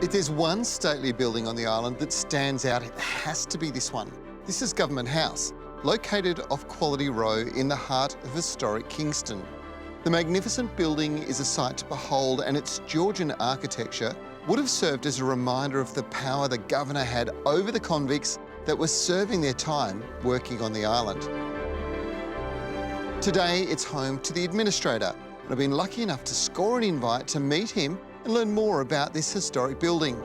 If there's one stately building on the island that stands out, it has to be this one. This is Government House, located off Quality Row in the heart of historic Kingston. The magnificent building is a sight to behold, and its Georgian architecture would have served as a reminder of the power the governor had over the convicts that were serving their time working on the island. Today, it's home to the administrator, and I've been lucky enough to score an invite to meet him and learn more about this historic building.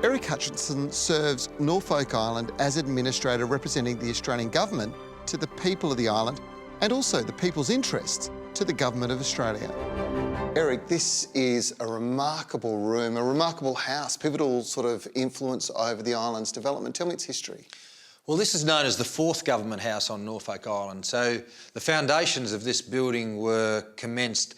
Eric Hutchinson serves Norfolk Island as administrator, representing the Australian government to the people of the island and also the people's interests to the government of Australia. Eric, this is a remarkable room, a remarkable house, pivotal sort of influence over the island's development. Tell me its history. Well, this is known as the fourth government house on Norfolk Island. So the foundations of this building were commenced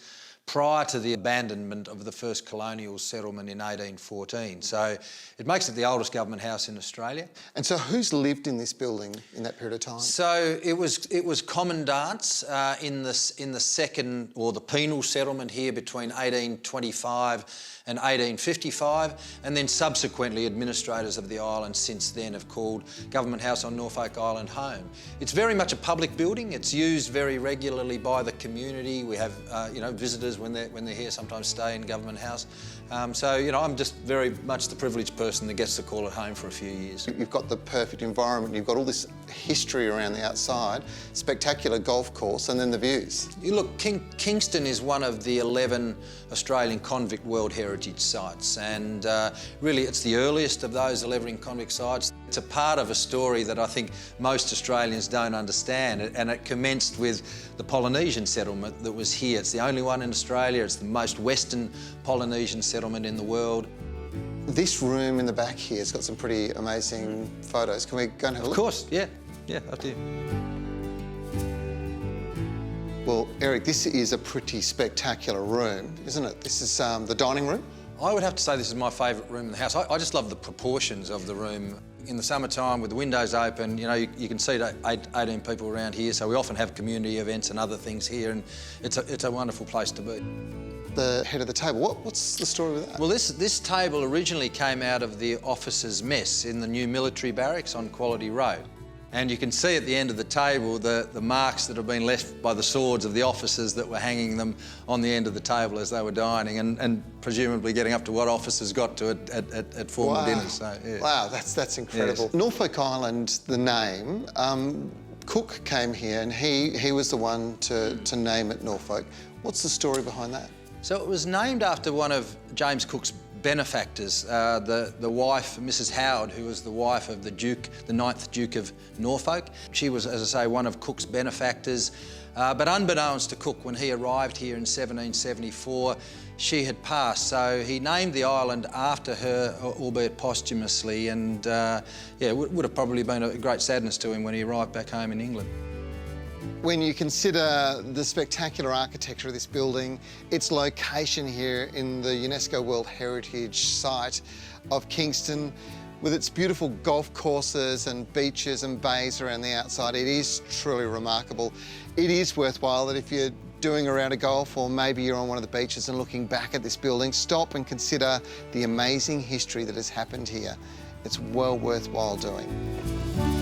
prior to the abandonment of the first colonial settlement in 1814. So it makes it the oldest government house in Australia. And so who's lived in this building in that period of time? So it was commandants in the second, or the penal settlement here between 1825 and 1855, and then subsequently administrators of the island since then have called Government House on Norfolk Island home. It's very much a public building. It's used very regularly by the community. We have visitors when they're here sometimes stay in Government House. So I'm just very much the privileged person that gets to call it home for a few years. You've got the perfect environment. You've got all this history around the outside, spectacular golf course, and then the views. You look, Kingston is one of the 11 Australian convict World Heritage Sites, and really it's the earliest of those 11 convict sites. It's a part of a story that I think most Australians don't understand, and it commenced with the Polynesian settlement that was here. It's the only one in Australia. It's the most western Polynesian settlement in the world. This room in the back here has got some pretty amazing photos. Can we go and have a look? Of course, yeah, up to you. Well, Eric, this is a pretty spectacular room, isn't it? This is the dining room? I would have to say this is my favourite room in the house. I just love the proportions of the room. In the summertime, with the windows open, you can seat 18 people around here, so we often have community events and other things here, and it's a wonderful place to be. The head of the table, what's the story with that? Well, this table originally came out of the officers' mess in the new military barracks on Quality Road. And you can see at the end of the table the marks that have been left by the swords of the officers that were hanging them on the end of the table as they were dining, and presumably getting up to what officers got to at formal dinners. So, yeah. Wow, that's incredible. Yes. Norfolk Island, the name, Cook came here and he was the one to name it Norfolk. What's the story behind that? So it was named after one of James Cook's benefactors, the wife, Mrs. Howard, who was the wife of the Duke, the 9th Duke of Norfolk. She was, as I say, one of Cook's benefactors. But unbeknownst to Cook, when he arrived here in 1774, she had passed. So he named the island after her, albeit posthumously, and it would have probably been a great sadness to him when he arrived back home in England. When you consider the spectacular architecture of this building, its location here in the UNESCO World Heritage Site of Kingston, with its beautiful golf courses and beaches and bays around the outside, it is truly remarkable. It is worthwhile that if you're doing a round of golf, or maybe you're on one of the beaches and looking back at this building, stop and consider the amazing history that has happened here. It's well worthwhile doing.